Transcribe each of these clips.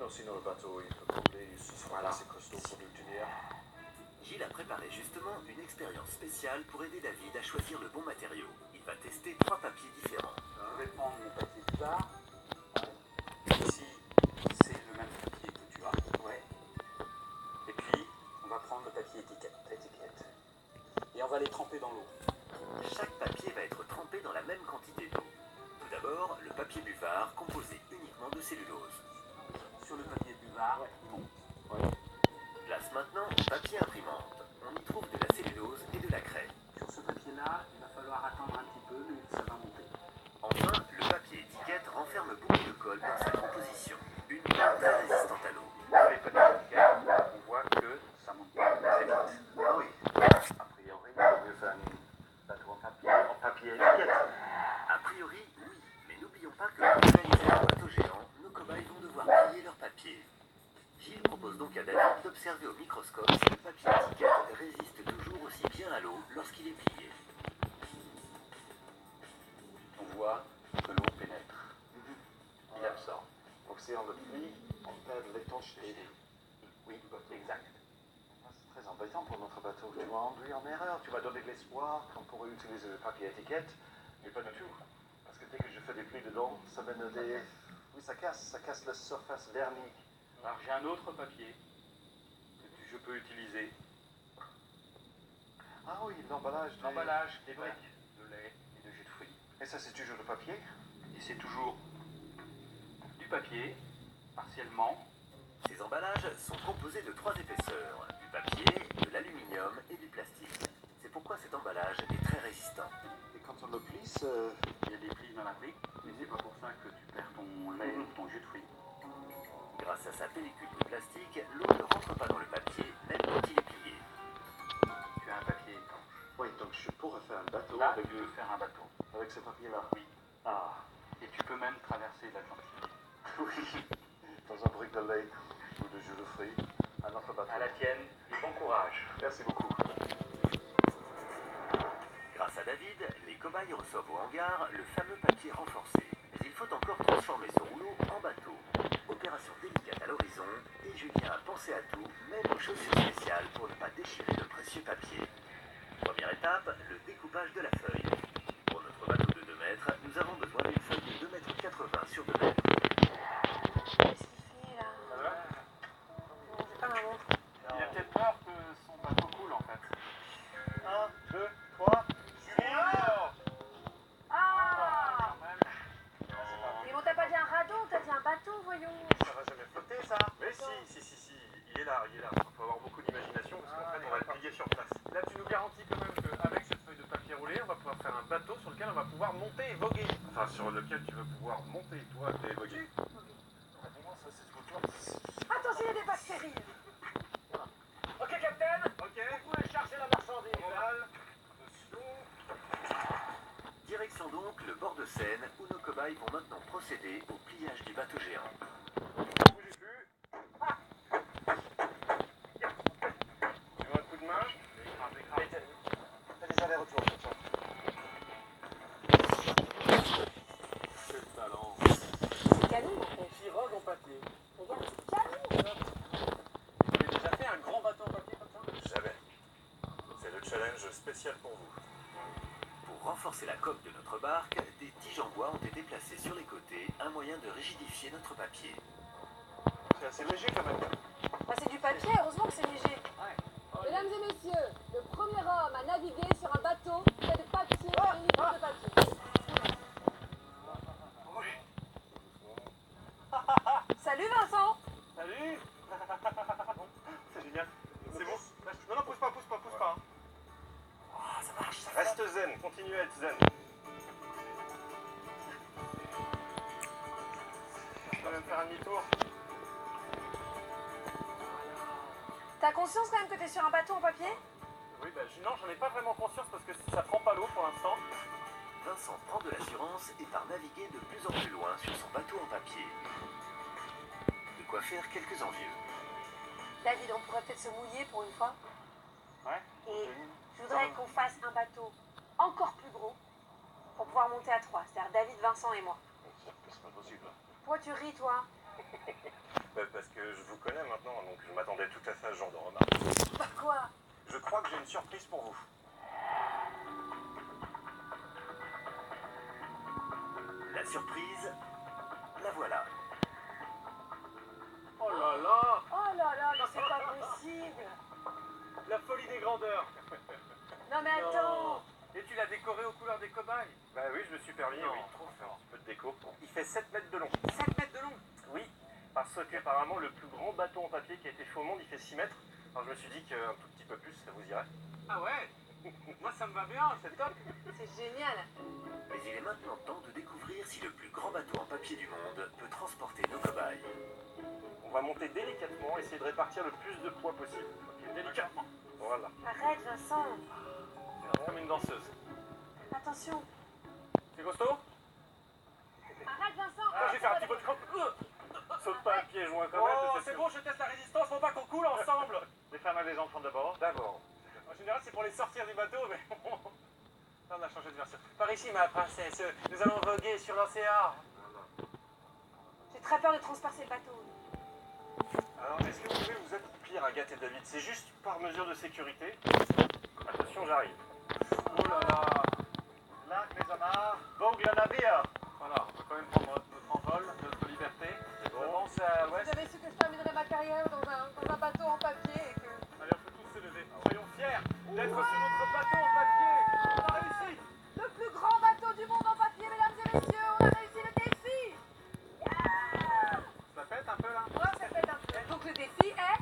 Non, sinon le bateau il peut couler, ils sont assez costauds pour nous tenir. Gilles a préparé justement une expérience spéciale pour aider David à choisir le bon matériau. Il va tester 3 papiers différents. Je vais prendre mon papier buvard. Ici, c'est le même papier que tu as. Ouais. Et puis, on va prendre le papier étiquette. Et on va les tremper dans l'eau. Chaque papier va être trempé dans la même quantité d'eau. Tout d'abord, le papier buvard composé uniquement de cellulose. Sur le papier buvard, il monte. Place maintenant au papier imprimante. On y trouve de la cellulose et de la craie. Sur ce papier-là, il va falloir attendre un petit peu, mais ça va monter. Enfin, le papier étiquette renferme beaucoup de colle dans sa composition. Une colle très résistante à l'eau. Sur les papiers étiquettes, on voit que ça monte pas très vite. Ah oui. A priori, il vaut mieux faire un bateau en papier étiquette. A priori, oui, mais n'oublions pas que pour réaliser un bateau géant, nos cobayes vont devoir plier leur papier. Gilles propose donc à David d'observer au microscope si le papier étiquette résiste toujours aussi bien à l'eau lorsqu'il est plié. On voit que l'eau pénètre. Il absorbe. Donc si on le plie, on perd l'étanchéité. Oui, exact. C'est très embêtant pour notre bateau. Tu m'as induit en erreur. Tu m'as donné de l'espoir qu'on pourrait utiliser le papier étiquette, mais pas du tout. Parce que dès que je fais des plis dedans, ça mène des... Oui, ça casse la surface vernie. Alors j'ai un autre papier que je peux utiliser. Ah oui, l'emballage. L'emballage, des briques de lait et de jus de fruits. Et ça, c'est toujours le papier? Et c'est toujours du papier, partiellement. Ces emballages sont composés de 3 épaisseurs, du papier, de l'aluminium et du plastique. C'est pourquoi cet emballage est très résistant. Et quand on le plisse, Il y a des plis dans la brique, mais c'est pas pour ça que tu perds ton lait ou ton jus de fruits. Grâce à sa pellicule de plastique, l'eau ne rentre pas dans le papier, même quand il est plié. Tu as un papier étanche. oui, donc je pourrais faire un bateau Là, avec, tu peux faire un bateau. avec ce papier-là. Oui. Ah, Et tu peux même traverser l'Atlantique. oui. Dans un brique de lait ou de jus de fruits, à notre bateau. À la tienne, et bon courage. Merci beaucoup. Grâce à David, les cobayes reçoivent au hangar le fameux papier renforcé. Mais il faut encore transformer ce rouleau en bateau. Opération délicate à l'horizon, et Julien a pensé à tout, même aux chaussures spéciales pour ne pas déchirer le précieux papier. Première étape, le découpage de la feuille. Pour notre bateau de 2 mètres, nous avons besoin d'une feuille de 2,80 m sur 2 mètres. Qu'est-ce qu'il fait là? Non, j'ai pas ma montre. Il a peut-être peur que son bateau coule en fait. 1, 2, 3. Ah! Mais bon, t'as pas dit un radeau, t'as dit un bateau, voyons. Ça va jamais flotter, ça? Mais si. Il est là. Il faut avoir beaucoup d'imagination parce qu'en fait, on va le plier sur place. Là, tu nous garantis quand même qu'avec cette feuille de papier roulé, on va pouvoir faire un bateau sur lequel on va pouvoir monter et voguer. Enfin, sur lequel tu vas pouvoir monter, toi, et voguer. Dis-moi, ça, c'est trop Attention, il y a des bactéries. Ok, Captain. Ok. Vous pouvez charger la marchandise. Moral. Direction donc le bord de Seine où nos cobayes vont maintenant procéder au pliage du bateau géant. Bougez plus. Tu veux un coup de main? Fais des allers-retours, comme ça. Quel talent. C'est canon, en fait. Pirogue en papier. Regarde, c'est canon. Vous avez déjà fait un grand bateau en papier comme ça? Jamais. C'est le challenge spécial pour vous. Pour renforcer la coque de notre barque, des tiges en bois ont été placées sur les côtés, un moyen de rigidifier notre papier. C'est assez léger, quand même. Bah, c'est du papier, heureusement que c'est léger. Mesdames et messieurs, le premier homme à naviguer sur un bateau fait de papier et liquide de papier. Salut Vincent. Salut. C'est génial. C'est bon. Non, pousse pas. Ah, ça marche, ça Reste zen, continue à être zen. Je vais même faire un demi-tour. T'as conscience quand même que t'es sur un bateau en papier? Oui, non, j'en ai pas vraiment conscience parce que ça prend pas l'eau pour l'instant. Vincent prend de l'assurance et part naviguer de plus en plus loin sur son bateau en papier. De quoi faire quelques envieux. David, on pourrait peut-être se mouiller pour une fois. Ouais. Et je voudrais qu'on fasse un bateau encore plus gros pour pouvoir monter à 3, c'est-à-dire David, Vincent et moi. C'est pas possible. Pourquoi tu ris, toi? Parce que je vous connais maintenant, donc je m'attendais tout à fait à ce genre de remarque. Bah quoi? Je crois que j'ai une surprise pour vous. La surprise, la voilà. Oh là là, Oh là là, mais c'est pas possible. la folie des grandeurs. Non mais attends. Et tu l'as décoré aux couleurs des cobayes? Bah oui, je me suis permis, oui, trop faire un petit peu de déco. Il fait 7 mètres de long. 7 mètres de long? Oui, parce qu'apparemment le plus grand bateau en papier qui a été fait au monde, il fait 6 mètres. Alors je me suis dit qu'un tout petit peu plus, ça vous irait. Ah ouais? Moi ça me va bien, c'est top. C'est génial. Mais il est maintenant temps de découvrir si le plus grand bateau en papier du monde peut transporter nos cobayes. On va monter délicatement, essayer de répartir le plus de poids possible. Ok, délicatement. Voilà. Arrête Vincent. Comme une danseuse. Attention. C'est costaud? Arrête Vincent. Ah, j'ai fait un petit peu de crampe. Saute pas à pieds joints quand même. Oh, c'est bon, je teste la résistance, faut pas qu'on coule ensemble. Les femmes et les enfants d'abord. D'abord. En général, c'est pour les sortir du bateau, mais là, on a changé de version. Par ici, ma princesse, nous allons voguer sur l'océan. J'ai très peur de transpercer le bateau. Alors, est-ce que vous pouvez vous accroupir, Agathe et David? C'est juste par mesure de sécurité. Attention, j'arrive. Oh là là. Là, les amarres, vogue le navire. Voilà, on va quand même prendre notre envol, notre liberté. On avance à l'ouest. J'avais su que je terminerais ma carrière dans un bateau en papier et que... Allez, on peut tous se lever. Soyons fiers d'être sur notre bateau en papier. On a réussi. Le plus grand bateau du monde en papier, mesdames et messieurs, on a réussi le défi. Ça pète un peu là? Ouais, ça fait un peu. Donc le défi est...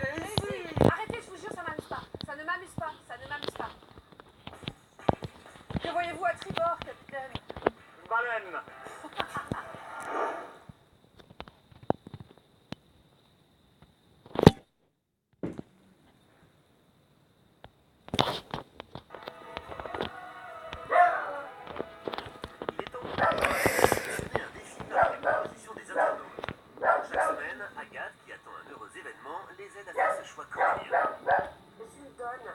Réussi. Arrêtez, je vous jure, ça m'amuse pas. Ça ne m'amuse pas, ça ne m'amuse pas. Que voyez-vous à tribord, capitaine? Une baleine. Il est temps de sélectionner un défi par les propositions des internautes. Chaque semaine, Agathe, qui attend un heureux événement, les aide à faire ce choix quotidien. Je lui donne.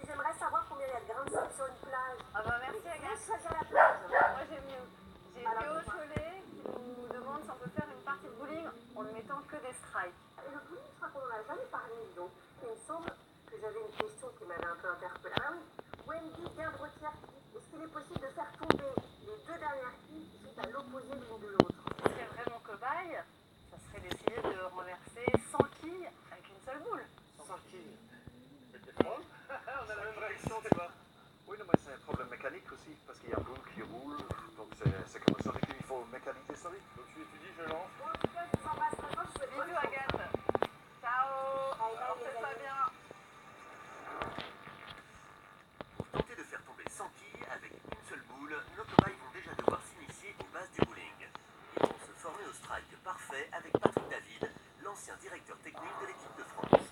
J'aimerais savoir combien il y a de grains de sable sur une plage. Ah bah merci Je Agathe. choisir la plage. Moi j'ai mieux. J'ai Alors, Théo dis-moi. Cholet qui nous demande si on peut faire une partie de bowling en ne mettant que des strikes. Et le bowling, je crois qu'on n'en a jamais parlé, donc. Il me semble que j'avais une question qui m'avait un peu interpellée. Ah oui, Wendy Guerdretière, est-ce qu'il est possible de faire tomber les deux dernières quilles qui sont à l'opposé l'une de l'autre? Ce qui serait vraiment cobaye, ça serait d'essayer de renverser 100 quilles avec une seule boule. 100 quilles. On a la même réaction, tu vois. Oui, non, mais c'est un problème mécanique aussi, parce qu'il y a un boule qui roule, donc c'est comme ça qu'il faut mécaniser ça. Donc tu étudies, je lance. Bon, en tout cas, je vous embrasse très fort. Je vous souhaite bonne Bisous chance. Agathe. Ciao. Bye bye, Alors les faites ça amis. bien. Pour tenter de faire tomber 100 quilles avec une seule boule, nos cobayes vont déjà devoir s'initier aux bases du bowling. Ils vont se former au strike parfait avec Patrick David, l'ancien directeur technique de l'équipe de France.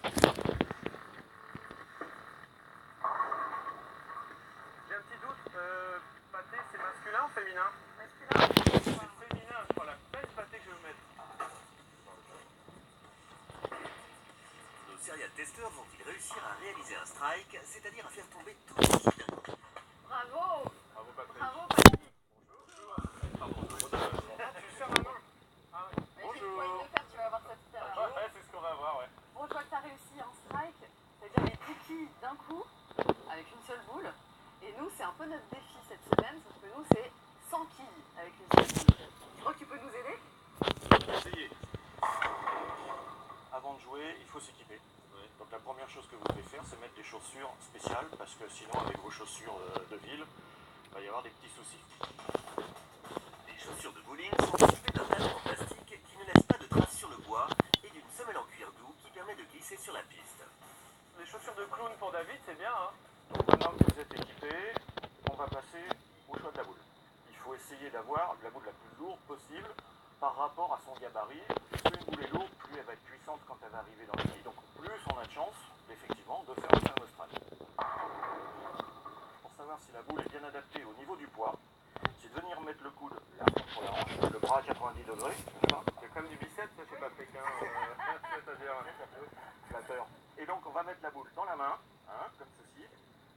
J'ai un petit doute. Pâté, c'est masculin ou féminin? Masculin. C'est féminin, je crois. La belle pâté que je vais mettre. Nos serial testeurs vont-ils réussir à réaliser un strike, c'est-à-dire à faire tomber toutes les quilles d'un coup? Bravo. Bravo Patrick. Bravo Patrick. Pardon, tu serres ma main. Ah, ouais. Mais tu vas le faire, tu vas voir ça tout à l'heure. Ouais, c'est ce qu'on va voir, ouais. Bon, je vois que tu as réussi un strike, c'est-à-dire les 10 quilles d'un coup, avec une seule boule. Et nous, c'est un peu notre défi cette semaine, sauf que nous, c'est 100 quilles avec une seule boule. Tu crois que tu peux nous aider? Essayez. Avant de jouer, il faut s'équiper. Donc la première chose que vous devez faire, c'est mettre des chaussures spéciales, parce que sinon, avec vos chaussures de ville, il va y avoir des petits soucis. Les chaussures de bowling sont équipées d'un talon en plastique qui ne laisse pas de traces sur le bois et d'une semelle en cuir doux qui permet de glisser sur la piste. Les chaussures de clown pour David, c'est bien, hein. Donc maintenant que vous êtes équipés, on va passer au choix de la boule. Il faut essayer d'avoir la boule la plus lourde possible par rapport à son gabarit. Plus une boule est lourde, plus elle va être puissante quand elle va arriver dans le lit. Donc plus on a de chance, effectivement, de faire un fameux strike. Pour savoir si la boule est bien adaptée au niveau du poids, c'est de venir mettre le coude là contre la hanche, le bras à 90 degrés. C'est comme du biceps, ça, chez Patrick, hein. C'est-à-dire flatteur. Et donc on va mettre la boule dans la main, hein, comme ceci.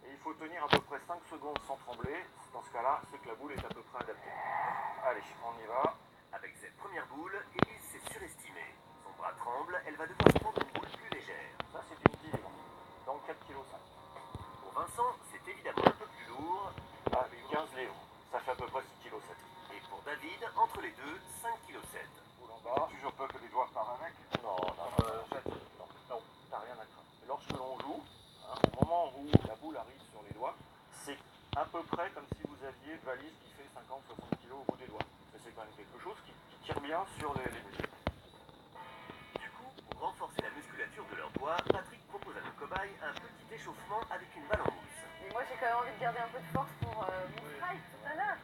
Et il faut tenir à peu près 5 secondes sans trembler. Dans ce cas-là, c'est que la boule est à peu près adaptée. Allez, on y va. Avec cette première boule, Élise s'est surestimée l'échauffement avec une balle en mousse. Mais moi j'ai quand même envie de garder un peu de force pour mon strike tout à l'heure.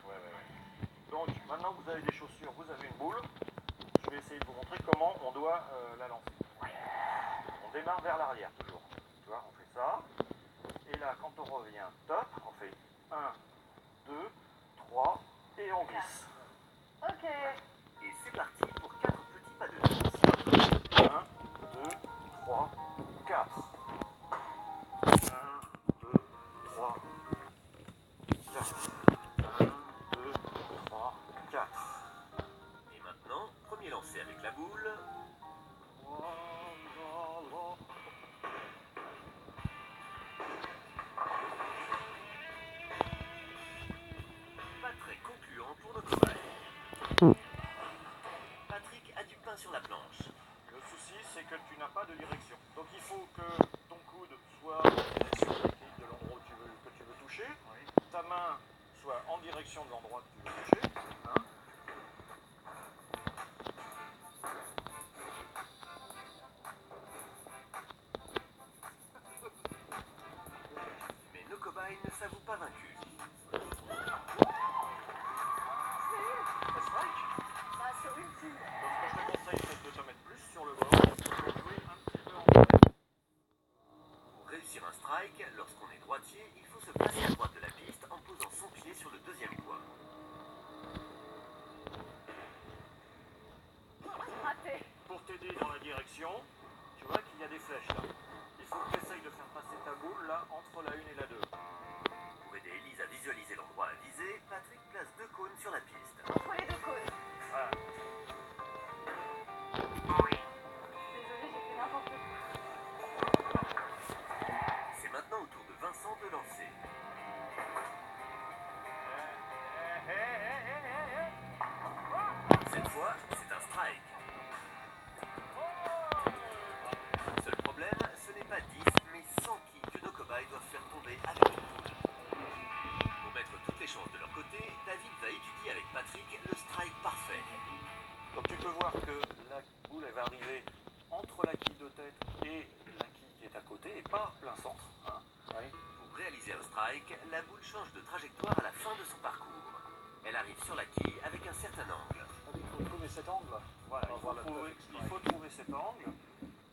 Donc, maintenant que vous avez des chaussures, vous avez une boule. Je vais essayer de vous montrer comment on doit la lancer. On démarre vers l'arrière, toujours. Tu vois, on fait ça. Et là, quand on revient, top, on fait 1, 2, 3, et on glisse. Ok. Et c'est parti pour 4 petits pas de danse. 1, 2, 3, 4. 1, 2, 3, 4. 1, 2, 3, 4. Et maintenant, premier lancer avec la boule. Pas très concluant pour nos cobayes. Patrick a du pain sur la planche. Le souci, c'est que tu n'as pas de direction. Donc il faut que ton coude soit en direction de l'endroit que tu veux toucher. Ta main soit en direction de l'endroit que tu veux toucher. Hein. Mais nos cobayes ne s'avouent pas vaincus. Bah sur une fille. Donc ce que je te conseille, c'est de te mettre plus sur le bord pour jouer un petit peu en travers. Pour réussir un strike, lorsqu'on est droitier, il faut se placer à droite de la piste en posant son pied sur le deuxième coin. Raté. Pour t'aider dans la direction, tu vois qu'il y a des flèches là. Il faut que tu essayes de faire passer ta boule là entre la 1 et la 2. Pour aider Elise à visualiser l'endroit à viser, Patrick place 2 cônes sur la piste. Entre les deux cônes. Voilà. Désolée, j'ai fait n'importe quoi. C'est maintenant au tour de Vincent de lancer. Cette fois, c'est un strike. Seul problème, ce n'est pas 10, mais 100 quilles que nos cobayes doivent faire tomber avec une boule. Pour mettre toutes les chances de leur côté, David va étudier avec Patrick le strike parfait. Donc tu peux voir que la boule elle va arriver entre la quille de tête et la quille qui est à côté et pas plein centre. Hein. Oui. Pour réaliser un strike, la boule change de trajectoire à la fin de son parcours. Elle arrive sur la quille avec un certain angle. Il faut trouver cet angle. Voilà, il faut trouver cet angle.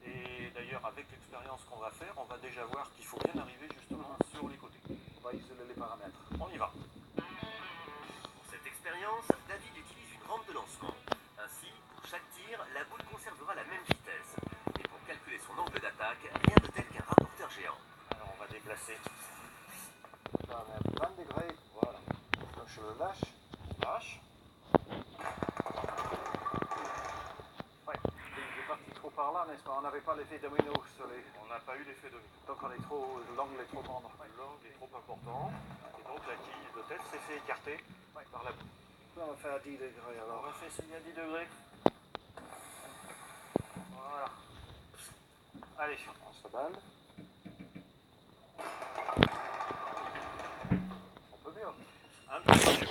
Et d'ailleurs, avec l'expérience qu'on va faire, on va déjà voir qu'il faut bien arriver justement sur les côtés. On va isoler les paramètres. On y va. Pour cette expérience, David utilise une rampe de lancement. Ainsi, pour chaque tir, la boule conservera la même vitesse. Et pour calculer son angle d'attaque, rien de tel qu'un rapporteur géant. Alors on va déplacer. On va mettre 20 degrés. Voilà. Donc je le lâche. Lâche. Ouais. Il est parti trop par là, n'est-ce pas? On n'avait pas l'effet domino sur les. On n'a pas eu l'effet domino. Donc l'angle est trop grand. L'angle est trop important. Et donc la quille de tête s'est fait écarter par la boule. On va faire à 10 degrés alors. On va faire celui à 10 degrés. Voilà. Allez, on se balle. On peut bien. Un petit peu.